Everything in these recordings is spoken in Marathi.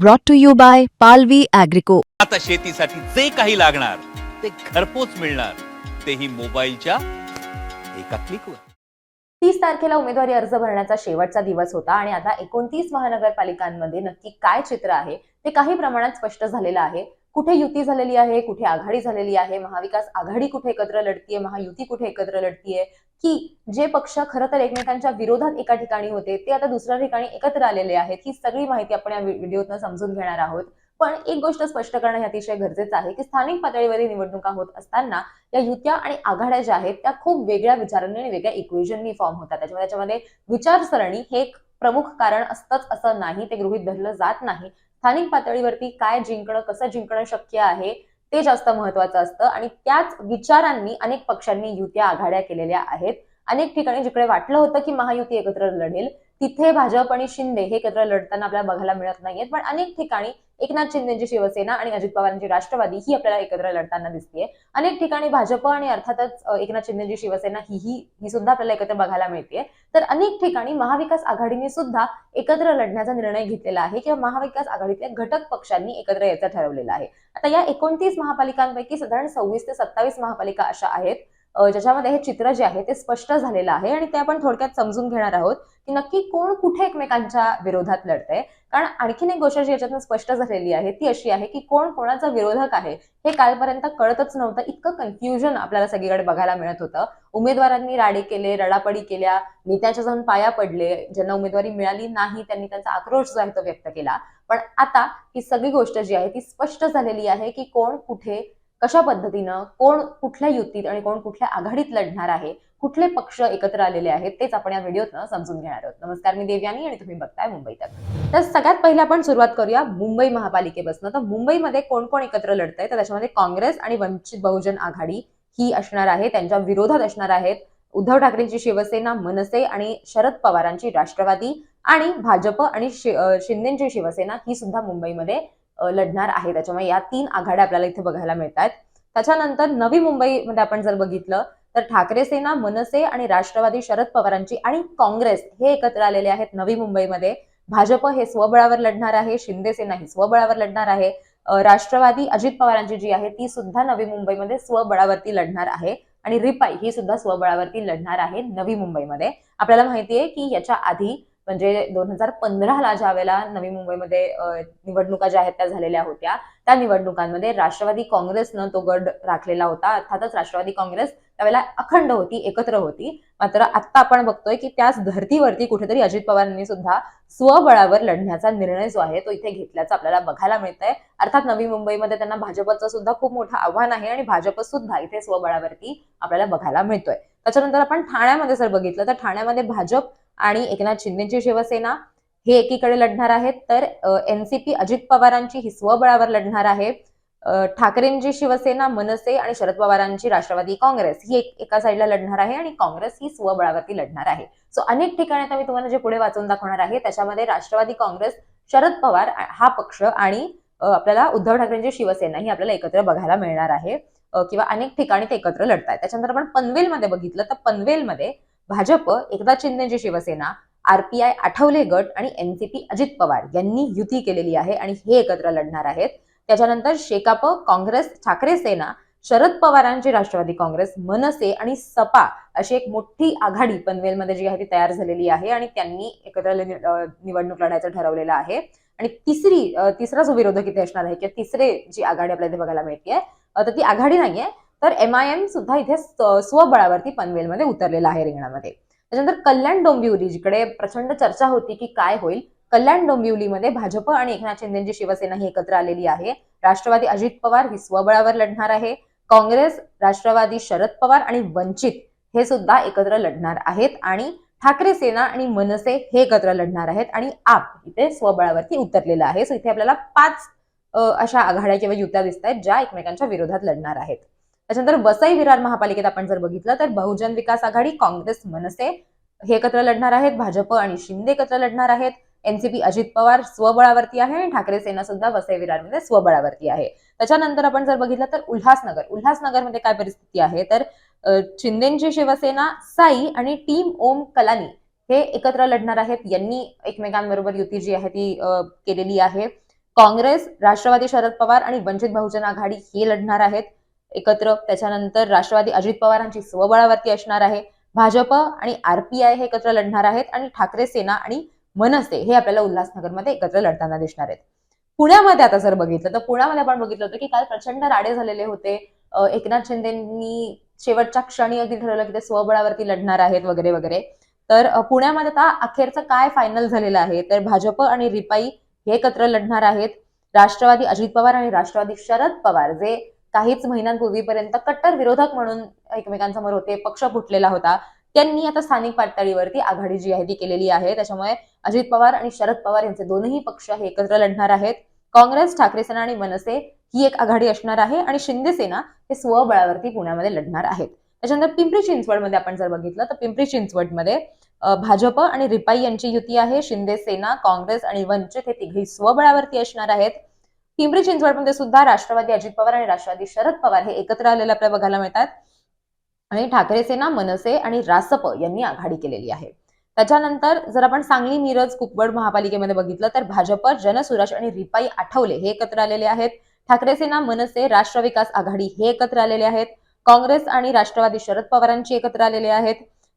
brought to you by Palvi Agrico. आता शेतीसाठी जे काही लागणार ते घरपोच मिळणार, तेही मोबाईलच्या एका क्लिकवर. 30 तारखेला उमेदवारी अर्ज भरण्याचा शेवटचा दिवस होता आणि आता 29 महानगरपालिकांमध्ये नक्की काय चित्र आहे ते काही प्रमाणात स्पष्ट झालेलं आहे. कुठे युती झालेली आहे, कुठे आघाडी झालेली आहे, महाविकास आघाडी कुठे एकत्र लढतीये, महायुती कुठे एकत्र लढतीये, की जे पक्ष खरं तर एकमेकांच्या विरोधात एका ठिकाणी होते ते आता दुसऱ्या ठिकाणी एकत्र आलेले आहेत, ही सगळी माहिती आपण या व्हिडिओतून समजून घेणार आहोत. पण एक गोष्ट स्पष्ट करणं हे अतिशय गरजेचं आहे की स्थानिक पातळीवरील निवडणुका होत असताना या युत्या आणि आघाड्या ज्या आहेत त्या खूप वेगळ्या विचारांनी आणि वेगळ्या इक्वेशननी फॉर्म होतात. त्याच्यामध्ये विचारसरणी हे एक प्रमुख कारण असतंच असं नाही, ते गृहीत धरलं जात नाही. स्थानिक पातळीवरती काय जिंकणं, कसं जिंकणं शक्य आहे ते जास्त महत्वाचं असतं आणि त्याच विचारांनी अनेक पक्षांनी युत्या आघाड्या केलेल्या आहेत. अनेक ठिकाणी जिकडे वाटलं होतं की महायुती एकत्र लढेल तिथे भाजप आणि शिंदे हे एकत्र लढताना आपल्याला बघायला मिळत नाहीयेत. पण अनेक ठिकाणी एकनाथ शिंदेची शिवसेना आणि अजित पवारांची राष्ट्रवादी ही आपल्याला एकत्र लढताना दिसतेय. अनेक ठिकाणी भाजप आणि अर्थातच एकनाथ शिंदेची शिवसेना ही सुद्धा आपल्याला एकत्र बघायला मिळतेय. तर अनेक ठिकाणी महाविकास आघाडीने सुद्धा एकत्र लढण्याचा निर्णय घेतलेला आहे किंवा महाविकास आघाडीतल्या घटक पक्षांनी एकत्र यायचं ठरवलेलं आहे. आता या 29 महापालिकांपैकी साधारण 26 ते 27 महापालिका अशा आहेत ज्याच्यामध्ये हे चित्र जे आहे ते स्पष्ट झालेलं आहे आणि ते आपण थोडक्यात समजून घेणार आहोत की नक्की कोण कुठे एकमेकांच्या विरोधात लढतंय. कारण आणखीन एक गोष्ट जी याच्यातून स्पष्ट झालेली आहे ती अशी आहे की कोण कोणाचा विरोधक आहे हे कालपर्यंत कळतच नव्हतं. इतकं कन्फ्युजन आपल्याला सगळीकडे बघायला मिळत होतं. उमेदवारांनी राडे केले, रडापडी केल्या, नेत्याच्या जाऊन पाया पडले, ज्यांना उमेदवारी मिळाली नाही त्यांनी त्यांचा आक्रोश जो आहे तो व्यक्त केला. पण आता ही सगळी गोष्ट जी आहे ती स्पष्ट झालेली आहे की कोण कुठे कशा पद्धतीनं कोण कुठल्या युतीत आणि कोण कुठल्या आघाडीत लढणार आहे, कुठले पक्ष एकत्र आलेले आहेत तेच आपण या व्हिडिओतनं समजून घेणार आहोत. नमस्कार, मी देवयानी आणि तुम्ही बघताय मुंबई तक. तर सगळ्यात पहिला आपण सुरुवात करूया मुंबई महापालिकेपासून. तर मुंबईमध्ये कोण कोण एकत्र लढतंय तर त्याच्यामध्ये काँग्रेस आणि वंचित बहुजन आघाडी ही असणार आहे. त्यांच्या विरोधात असणार आहेत उद्धव ठाकरेंची शिवसेना, मनसे आणि शरद पवारांची राष्ट्रवादी आणि भाजप आणि शिंदेची शिवसेना ही सुद्धा मुंबईमध्ये लढणार आहे. त्याच्यामुळे या 3 आघाड्या आपल्याला इथे बघायला मिळतात. त्याच्यानंतर नवी मुंबईमध्ये आपण जर बघितलं तर ठाकरे सेना, मनसे आणि राष्ट्रवादी शरद पवारांची आणि काँग्रेस हे एकत्र आलेले आहेत नवी मुंबईमध्ये. भाजप हे स्वबळावर लढणार आहे, शिंदे सेना ही स्वबळावर लढणार आहे, राष्ट्रवादी अजित पवारांची जी आहे ती सुद्धा नवी मुंबईमध्ये स्वबळावरती लढणार आहे आणि रिपाई ही सुद्धा स्वबळावरती लढणार आहे नवी मुंबईमध्ये. आपल्याला माहितीये की याच्या आधी म्हणजे 2015ला ज्या वेळेला नवी मुंबईमध्ये निवडणुका ज्या आहेत त्या झालेल्या होत्या त्या निवडणुकांमध्ये राष्ट्रवादी काँग्रेसनं तो गड राखलेला होता. अर्थातच राष्ट्रवादी काँग्रेस त्यावेळेला अखंड होती, एकत्र होती. मात्र आता आपण बघतोय की त्याच धर्तीवरती कुठेतरी अजित पवारांनी सुद्धा स्वबळावर लढण्याचा निर्णय जो आहे तो इथे घेतल्याचं आपल्याला बघायला मिळतंय. अर्थात नवी मुंबईमध्ये त्यांना भाजपचं सुद्धा खूप मोठं आव्हान आहे आणि भाजप सुद्धा इथे स्वबळावरती आपल्याला बघायला मिळतोय. त्याच्यानंतर आपण ठाण्यामध्ये जर बघितलं तर ठाण्यामध्ये भाजप आणि एकनाथ शिंदेची शिवसेना हे एकीकडे लढणार आहेत, तर एनसीपी अजित पवारांची ही स्वबळावर लढणार आहे. ठाकरेंची शिवसेना, मनसे आणि शरद पवारांची राष्ट्रवादी काँग्रेस ही एका साईडला लढणार आहे आणि काँग्रेस ही स्वबळावरती लढणार आहे. सो अनेक ठिकाणी आता मी तुम्हाला जे पुढे वाचून दाखवणार आहे त्याच्यामध्ये राष्ट्रवादी काँग्रेस, शरद पवार हा पक्ष आणि आपल्याला उद्धव ठाकरेंची शिवसेना ही आपल्याला एकत्र बघायला मिळणार आहे किंवा अनेक ठिकाणी ते एकत्र लढतायत. त्याच्यानंतर आपण पनवेलमध्ये बघितलं तर पनवेलमध्ये भाजप, एकनाथ शिंदेची शिवसेना, आरपीआय आठवले गट आणि एनसीपी अजित पवार यांनी युती केलेली आहे आणि हे एकत्र लढणार आहेत. त्याच्यानंतर शेकाप, काँग्रेस, ठाकरे सेना, शरद पवारांची राष्ट्रवादी काँग्रेस, मनसे आणि सपा अशी एक मोठी आघाडी पनवेलमध्ये जी आहे ती तयार झालेली आहे आणि त्यांनी एकत्र निवडणूक लढायचं ठरवलेलं आहे. आणि तिसरा जो विरोधक इथे असणार आहे किंवा तिसरे जी आघाडी आपल्याला इथे बघायला मिळते तर ती आघाडी नाहीये, तर MIM सुद्धा इथे स्वबळावरती पनवेलमध्ये उतरलेला आहे रिंगणामध्ये. त्याच्यानंतर कल्याण डोंबिवली जिकडे प्रचंड चर्चा होती की काय होईल, कल्याण डोंबिवलीमध्ये भाजप आणि एकनाथ शिंदेची शिवसेना ही एकत्र आलेली आहे. राष्ट्रवादी अजित पवार ही स्वबळावर लढणार आहे. काँग्रेस, राष्ट्रवादी शरद पवार आणि वंचित हे सुद्धा एकत्र लढणार आहेत आणि ठाकरे सेना आणि मनसे हे एकत्र लढणार आहेत आणि आप इथे स्वबळावरती उतरलेलं आहे. सो इथे आपल्याला 5 अशा आघाड्या किंवा युत्या दिसत आहेत ज्या एकमेकांच्या विरोधात लढणार आहेत. त्याच्यानंतर वसई विरार महापालिकेत आपण जर बघितलं तर बहुजन विकास आघाडी, काँग्रेस, मनसे हे एकत्र लढणार आहेत, भाजप आणि शिंदे एकत्र लढणार आहेत, एनसीपी अजित पवार स्वबळावरती आहे आणि ठाकरे सेना सुद्धा वसई विरारमध्ये स्वबळावरती आहे. त्याच्यानंतर आपण जर बघितलं तर उल्हासनगरमध्ये काय परिस्थिती आहे तर शिंदेची शिवसेना, साई आणि टीम ओम कलानी हे एकत्र लढणार आहेत. यांनी एकमेकांबरोबर युती जी आहे ती केलेली आहे. काँग्रेस, राष्ट्रवादी शरद पवार आणि वंचित बहुजन आघाडी हे लढणार आहेत एकत्र. त्याच्यानंतर राष्ट्रवादी अजित पवारांची स्वबळावरती असणार आहे. भाजप आणि आरपीआय हे एकत्र लढणार आहेत आणि ठाकरे सेना आणि मनसे हे आपल्याला उल्हासनगरमध्ये एकत्र लढताना दिसणार आहेत. पुण्यामध्ये आता जर बघितलं तर पुण्यामध्ये आपण बघितलं होतं की काल प्रचंड राडे झालेले होते. एकनाथ शिंदेंनी शेवटच्या क्षणी अगदी ठरवलं की ते स्वबळावरती लढणार आहेत वगैरे वगैरे. तर पुण्यामध्ये आता अखेरचं काय फायनल झालेलं आहे तर भाजप आणि रिपाई हे एकत्र लढणार आहेत. राष्ट्रवादी अजित पवार आणि राष्ट्रवादी शरद पवार जे काहीच महिन्यांपूर्वीपर्यंत कट्टर विरोधक म्हणून एकमेकांसमोर होते, पक्ष फुटलेला होता, त्यांनी आता स्थानिक पातळीवरती आघाडी जी आहे ती केलेली आहे. त्याच्यामुळे अजित पवार आणि शरद पवार यांचे दोनही पक्ष हे एकत्र लढणार आहेत. काँग्रेस, ठाकरे सेना आणि मनसे ही एक आघाडी असणार आहे आणि शिंदे सेना हे स्वबळावरती पुण्यामध्ये लढणार आहेत. त्याच्यानंतर पिंपरी चिंचवडमध्ये आपण जर बघितलं तर पिंपरी चिंचवडमध्ये भाजप आणि रिपाई यांची युती आहे. शिंदे सेना, काँग्रेस आणि वंचित हे तिघे स्वबळावरती असणार आहेत. पिंपरी चिंचवडमध्ये सुद्धा राष्ट्रवादी अजित पवार आणि राष्ट्रवादी शरद पवार हे एकत्र आलेले आपल्याला बघायला मिळतात आणि ठाकरे सेना, मनसे आणि रासप यांनी आघाडी केलेली आहे. त्याच्यानंतर जर आपण सांगली, मिरज, कुपवाड महापालिकेमध्ये बघितलं तर भाजप, जनसुराज आणि रिपाई आठवले हे एकत्र आलेले आहेत. ठाकरे सेना, मनसे, राष्ट्र विकास आघाडी हे एकत्र आलेले आहेत. काँग्रेस आणि राष्ट्रवादी शरद पवारांची एकत्र आलेले आहेत.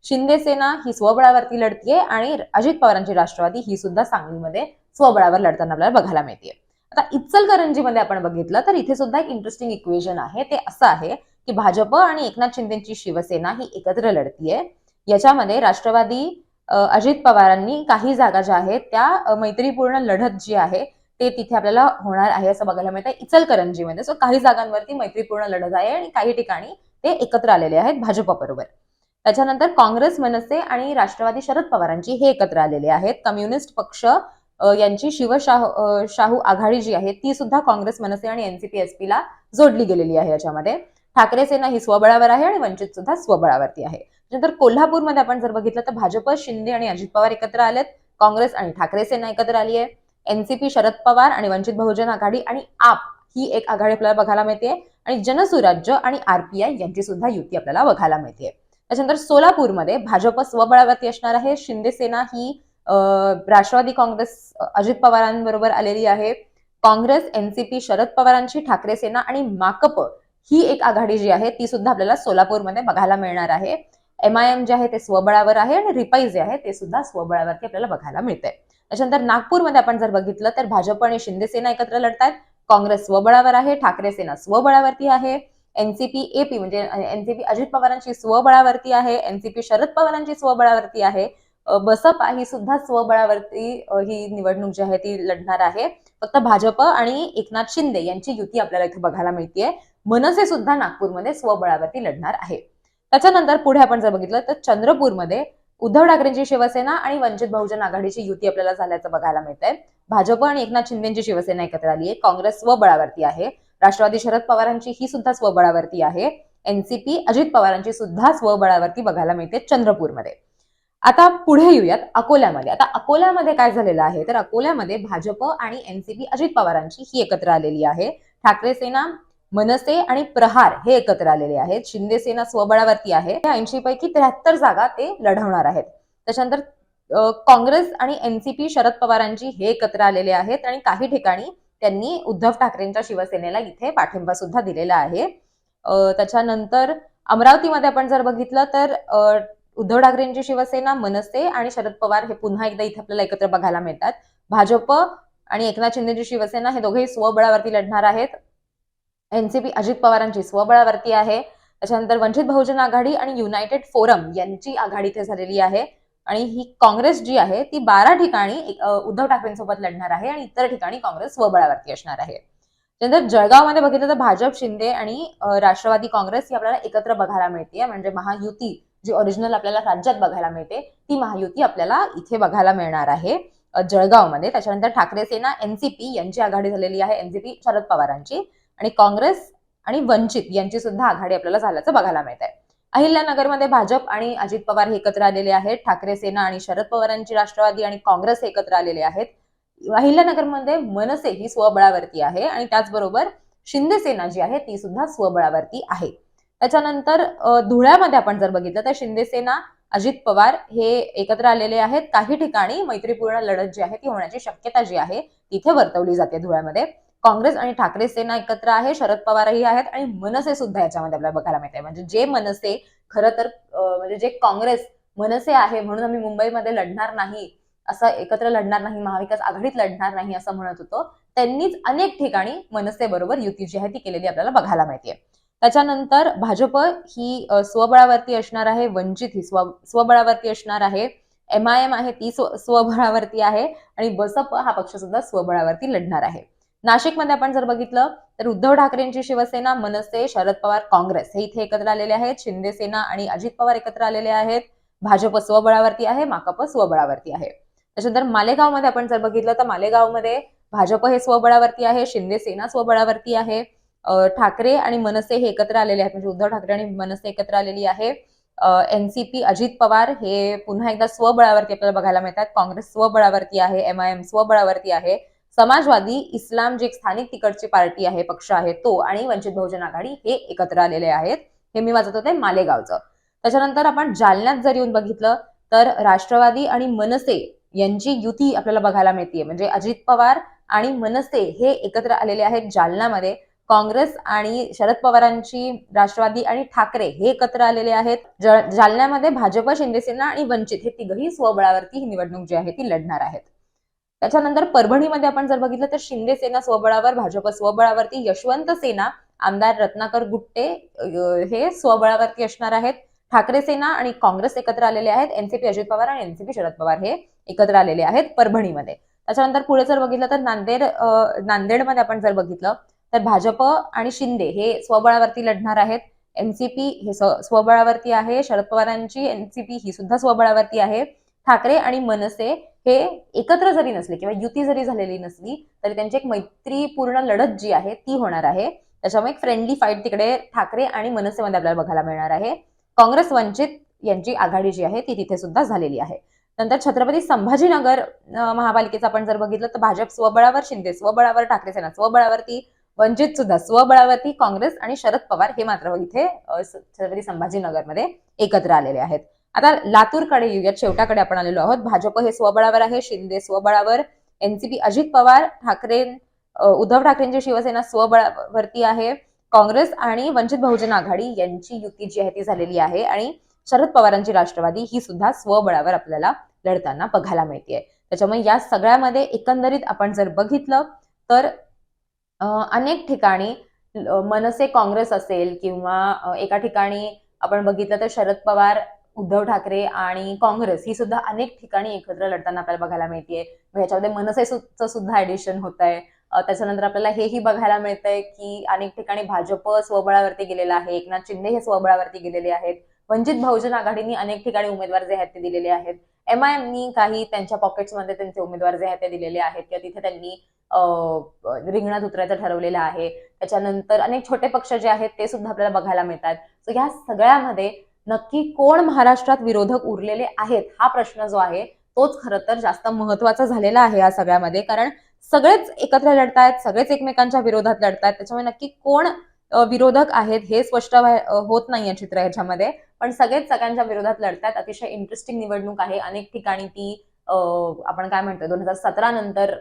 शिंदे सेना ही स्वबळावरती लढतीये आणि अजित पवारांची राष्ट्रवादी ही सुद्धा सांगलीमध्ये स्वबळावर लढताना आपल्याला बघायला मिळते. आता इचलकरंजीमध्ये आपण बघितलं तर इथे सुद्धा एक इंटरेस्टिंग इक्वेशन आहे. ते असं आहे की भाजप आणि एकनाथ शिंदेची शिवसेना ही एकत्र लढतीये. याच्यामध्ये राष्ट्रवादी अजित पवारांनी काही जागा ज्या आहेत त्या मैत्रीपूर्ण लढत जी आहे ते तिथे आपल्याला होणार आहे असं बघायला मिळतं इचलकरंजीमध्ये. सो काही जागांवरती मैत्रीपूर्ण लढत आहे आणि काही ठिकाणी ते एकत्र आलेले आहेत भाजप बरोबर. त्याच्यानंतर काँग्रेस, मनसे आणि राष्ट्रवादी शरद पवारांची हे एकत्र आलेले आहेत. कम्युनिस्ट पक्ष यांची शिवशाहू आघाडी जी आहे ती सुद्धा काँग्रेस, मनसे आणि एनसीपी एसपी ला जोडली गेलेली आहे. याच्यामध्ये ठाकरे सेना ही स्वबळावर आहे आणि वंचित सुद्धा स्वबळावरती आहे. नंतर कोल्हापूरमध्ये आपण जर बघितलं तर भाजप, शिंदे आणि अजित पवार एकत्र आलेत. काँग्रेस आणि ठाकरे सेना एकत्र आली आहे. एनसीपी, शरद पवार आणि वंचित बहुजन आघाडी आणि आप ही एक आघाडी आपल्याला बघायला मिळते आणि जनसुराज्य आणि आरपीआय यांची सुद्धा युती आपल्याला बघायला मिळते. त्याच्यानंतर सोलापूरमध्ये भाजप स्वबळावरती असणार आहे. शिंदे सेना ही राष्ट्रवादी काँग्रेस अजित पवारांबरोबर आलेली आहे. काँग्रेस, एनसीपी, शरद पवारांची, ठाकरे सेना आणि माकप ही एक आघाडी जी आहे ती सुद्धा आपल्याला सोलापूरमध्ये बघायला मिळणार आहे. एमआयएम जे आहे ते स्वबळावर आहे आणि रिपाई जे आहे ते सुद्धा स्वबळावरती आपल्याला बघायला मिळते. त्याच्यानंतर नागपूरमध्ये आपण जर बघितलं तर भाजप आणि शिंदे सेना एकत्र लढतात. काँग्रेस स्वबळावर आहे, ठाकरे सेना स्वबळावरती आहे. एनसीपी एपी म्हणजे एनसीपी अजित पवारांची स्वबळावरती आहे. एनसीपी शरद पवारांची स्वबळावरती आहे. बसपा ही सुद्धा स्वबळावरती ही निवडणूक जी आहे ती लढणार आहे. फक्त भाजप आणि एकनाथ शिंदे यांची युती आपल्याला इथे बघायला मिळतेय. मनसे सुद्धा नागपूरमध्ये स्वबळावरती लढणार आहे. त्याच्यानंतर पुढे आपण जर बघितलं तर चंद्रपूरमध्ये उद्धव ठाकरेंची शिवसेना आणि वंचित बहुजन आघाडीची युती आपल्याला झाल्याचं बघायला मिळतंय. भाजप आणि एकनाथ शिंदेची शिवसेना एकत्र आली आहे. काँग्रेस स्वबळावरती आहे. राष्ट्रवादी शरद पवारांची ही सुद्धा स्वबळावरती आहे. एनसीपी अजित पवारांची सुद्धा स्वबळावरती बघायला मिळते चंद्रपूरमध्ये. आता पुढे येऊयात अकोल्यामध्ये. आता अकोल्यामध्ये काय झालेलं आहे तर अकोल्यामध्ये भाजप आणि एनसीपी अजित पवारांची ही एकत्र आलेली आहे. ठाकरे सेना, मनसे आणि प्रहार हे एकत्र आलेले आहेत. शिंदे सेना स्वबळावरती आहे. 80 पैकी 73 जागा ते लढवणार आहेत. त्याच्यानंतर काँग्रेस आणि एनसीपी शरद पवारांची हे एकत्र आलेले आहेत आणि काही ठिकाणी त्यांनी उद्धव ठाकरेंच्या शिवसेनेला इथे पाठिंबा सुद्धा दिलेला आहे. त्याच्यानंतर अमरावतीमध्ये आपण जर बघितलं तर उद्धव ठाकरेंची शिवसेना, मनसे आणि शरद पवार हे पुन्हा एकदा इथे आपल्याला एकत्र बघायला मिळतात. भाजप आणि एकनाथ शिंदेची शिवसेना हे दोघेही स्वबळावरती लढणार आहेत. एनसीपी अजित पवारांची स्वबळावरती आहे. त्याच्यानंतर वंचित बहुजन आघाडी आणि युनायटेड फोरम यांची आघाडी इथे झालेली आहे आणि ही काँग्रेस जी आहे ती 12 ठिकाणी उद्धव ठाकरेंसोबत लढणार आहे आणि इतर ठिकाणी काँग्रेस स्वबळावरती असणार आहे. त्यानंतर जळगावमध्ये बघितलं तर भाजप, शिंदे आणि राष्ट्रवादी काँग्रेस ही आपल्याला एकत्र बघायला मिळते. म्हणजे महायुती जी ओरिजिनल आपल्याला राज्यात बघायला मिळते ती महायुती आपल्याला इथे बघायला मिळणार आहे जळगावमध्ये. त्याच्यानंतर ठाकरे सेना, एनसीपी यांची आघाडी झालेली आहे. एनसीपी शरद पवारांची आणि काँग्रेस आणि वंचित यांची सुद्धा आघाडी आपल्याला झाल्याचं बघायला मिळत आहे. अहिल्यानगरमध्ये भाजप आणि अजित पवार हे एकत्र आलेले आहेत. ठाकरे सेना आणि शरद पवारांची राष्ट्रवादी आणि काँग्रेस हे एकत्र आलेले आहेत. अहिल्यानगरमध्ये मनसे ही स्वबळावरती आहे आणि त्याचबरोबर शिंदे सेना जी आहे ती सुद्धा स्वबळावरती आहे. त्याच्यानंतर धुळ्यामध्ये आपण जर बघितलं तर शिंदे सेना अजित पवार हे एकत्र आलेले आहेत. काही ठिकाणी मैत्रीपूर्ण लढत जी आहे ती होण्याची शक्यता जी आहे तिथे वर्तवली जाते धुळ्यामध्ये. काँग्रेस आणि ठाकरे सेना एकत्र आहे, शरद पवारही आहेत आणि मनसे सुद्धा याच्यामध्ये आपल्याला बघायला मिळते. म्हणजे जे मनसे खरं तर म्हणजे जे काँग्रेस मनसे आहे म्हणून आम्ही मुंबईमध्ये लढणार नाही, असं एकत्र लढणार नाही, महाविकास आघाडीत लढणार नाही असं म्हणत होतो, त्यांनीच अनेक ठिकाणी मनसे बरोबर युती जी आहे ती केलेली आपल्याला बघायला मिळते. त्याच्यानंतर भाजप ही स्वबळावरती असणार आहे, वंचित ही स्वबळावरती असणार आहे, MIM आहे ती स्वबळावरती आहे आणि बसप हा पक्ष सुद्धा स्वबळावरती लढणार आहे. नाशिकमध्ये आपण जर बघितलं तर उद्धव ठाकरेंची शिवसेना, मनसे, शरद पवार, काँग्रेस हे इथे एकत्र आलेले आहेत. शिंदे सेना आणि अजित पवार एकत्र आलेले आहेत. भाजप स्वबळावरती आहे, माकप स्वबळावरती आहे. त्याच्यानंतर मालेगावमध्ये आपण जर बघितलं तर मालेगावमध्ये भाजप हे स्वबळावरती आहे, शिंदे सेना स्वबळावरती आहे, ठाकरे आणि मनसे हे एकत्र आलेले आहेत. म्हणजे उद्धव ठाकरे आणि मनसे एकत्र आलेली आहे. NCP अजित पवार हे पुन्हा एकदा स्वबळावरती आपल्याला बघायला मिळतात. काँग्रेस स्वबळावरती आहे, MIM स्वबळावरती आहे. समाजवादी, इस्लाम जी एक स्थानिक तिकडची पार्टी आहे, पक्ष आहे तो, आणि वंचित बहुजन आघाडी हे एकत्र आलेले आहेत. हे मी वाचत होते मालेगावचं. त्याच्यानंतर आपण जालन्यात जर येऊन बघितलं तर राष्ट्रवादी आणि मनसे यांची युती आपल्याला बघायला मिळते. म्हणजे अजित पवार आणि मनसे हे एकत्र आलेले आहेत जालन्यामध्ये. काँग्रेस आणि शरद पवारांची राष्ट्रवादी आणि ठाकरे हे एकत्र आलेले आहेत. जालन्यामध्ये भाजप, शिंदेसेना आणि वंचित हे तिघही स्वबळावरती ही निवडणूक जी आहे ती लढणार आहेत. त्याच्यानंतर परभणीमध्ये आपण जर बघितलं तर शिंदे सेना स्वबळावर, भाजप स्वबळावरती, यशवंत सेना, आमदार रत्नाकर गुट्टे हे स्वबळावरती असणार आहेत. ठाकरे सेना आणि काँग्रेस एकत्र आलेले आहेत. NCP अजित पवार आणि NCP शरद पवार हे एकत्र आलेले आहेत परभणीमध्ये. त्याच्यानंतर पुढे जर बघितलं तर नांदेडमध्ये आपण जर बघितलं तर भाजप आणि शिंदे हे स्वबळावरती लढणार आहेत. NCP हे स्वबळावरती आहे, शरद पवारांची NCP ही सुद्धा स्वबळावरती आहे. ठाकरे आणि मनसे हे एकत्र जरी नसले किंवा युती जरी झालेली नसली तरी त्यांची एक मैत्रीपूर्ण लढत जी आहे ती होणार आहे. त्याच्यामुळे एक फ्रेंडली फाईट तिकडे ठाकरे आणि मनसेमध्ये आपल्याला बघायला मिळणार आहे. काँग्रेस वंचित यांची आघाडी जी आहे ती तिथे सुद्धा झालेली आहे. नंतर छत्रपती संभाजीनगर महापालिकेचं आपण जर बघितलं तर भाजप स्वबळावर, शिंदे स्वबळावर, ठाकरे सेना स्वबळावरती, वंचित सुद्धा स्वबळावरती, काँग्रेस आणि शरद पवार हे मात्र इथे छत्रपती संभाजीनगरमध्ये एकत्र आलेले आहेत. आता लातूरकडे येऊयात, शेवटाकडे आपण आलेलो आहोत. भाजप हे स्वबळावर आहे, शिंदे स्वबळावर, NCP अजित पवार, उद्धव ठाकरेंची शिवसेना स्वबळावरती आहे. काँग्रेस आणि वंचित बहुजन आघाडी यांची युती जी आहे ती झालेली आहे आणि शरद पवारांची राष्ट्रवादी ही सुद्धा स्वबळावर आपल्याला लढताना बघायला मिळते. त्याच्यामुळे या सगळ्यामध्ये एकंदरीत आपण जर बघितलं तर अनेक ठिकाणी मनसे काँग्रेस असेल किंवा एका ठिकाणी आपण बघितलं तर शरद पवार, उद्धव ठाकरे आणि काँग्रेस ही सुद्धा अनेक ठिकाणी एकत्र लढताना आपल्याला बघायला मिळतेय. ह्याच्यामध्ये मनसेचं सुद्धा ऍडिशन होत आहे. त्याच्यानंतर आपल्याला हेही बघायला मिळतंय की अनेक ठिकाणी भाजप स्वबळावरती गेलेला आहे, एकनाथ शिंदे हे स्वबळावरती गेलेले आहेत. वंचित बहुजन आघाडीने अनेक ठिकाणी उमेदवार जे आहेत ते दिलेले आहेत. MIMनी काही त्यांच्या पॉकेट्समध्ये त्यांचे उमेदवार जे आहेत ते दिलेले आहेत किंवा तिथे त्यांनी रिंगणात उतरायचं ठरवलेलं आहे. त्याच्यानंतर अनेक छोटे पक्ष जे आहेत ते सुद्धा आपल्याला बघायला मिळतात. सो ह्या सगळ्यामध्ये नक्की कोण महाराष्ट्रात विरोधक उरलेले आहेत हा प्रश्न जो आहे तोच खरं तर जास्त महत्वाचा झालेला आहे या सगळ्यामध्ये. कारण सगळेच एकत्र लढतायत, सगळेच एकमेकांच्या विरोधात लढतायत. त्याच्यामुळे नक्की कोण विरोधक आहेत हे स्पष्ट होत नाहीये चित्र ह्याच्यामध्ये. पण सगळेच सगळ्यांच्या विरोधात लढतायत. अतिशय इंटरेस्टिंग निवडणूक आहे. अनेक ठिकाणी ती आपण काय म्हणतो 2017 नंतर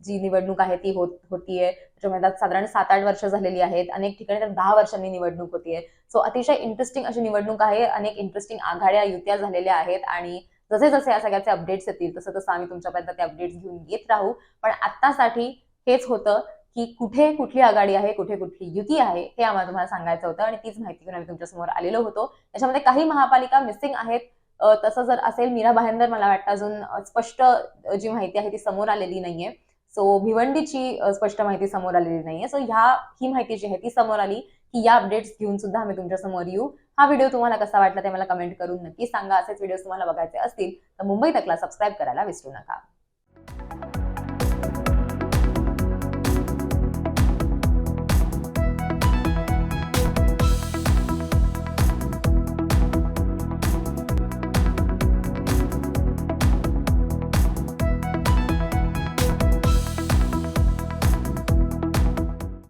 जी निवडणूक आहे ती होतीये. त्याच्यामध्ये साधारण 7-8 वर्ष झालेली आहेत. अनेक ठिकाणी तर 10 वर्षांनी निवडणूक होतीये. सो अतिशय इंटरेस्टिंग अशी निवडणूक आहे. अनेक इंटरेस्टिंग आघाड्या, युत्या झालेल्या आहेत आणि जसे जसे या सगळ्याचे अपडेट्स येतील तसं तसं आम्ही तुमच्यापर्यंत ते अपडेट्स घेऊन येत राहू. पण आत्तासाठी हेच होतं की कुठे कुठली आघाडी आहे, कुठे कुठली युती आहे हे आम्हाला तुम्हाला सांगायचं होतं आणि तीच माहिती घेऊन आम्ही तुमच्यासमोर आलेलो होतो. त्याच्यामध्ये काही महापालिका मिसिंग आहेत. तसं जर असेल मीरा भायंदर मला वाटतं अजून स्पष्ट जी माहिती आहे ती समोर आलेली नाहीये. सो भिवंडीची स्पष्ट माहिती समोर आलेली नाहीये. सो ही माहिती जी आहे ती समोर आली की या अपडेट्स घेऊन सुद्धा आम्ही तुमच्या समोर येऊ. हा व्हिडिओ तुम्हाला कसा वाटला ते मला कमेंट करून नक्की सांगा. असेच व्हिडिओ तुम्हाला बघायचे असतील तर मुंबई तकला सबस्क्राईब करायला विसरू नका.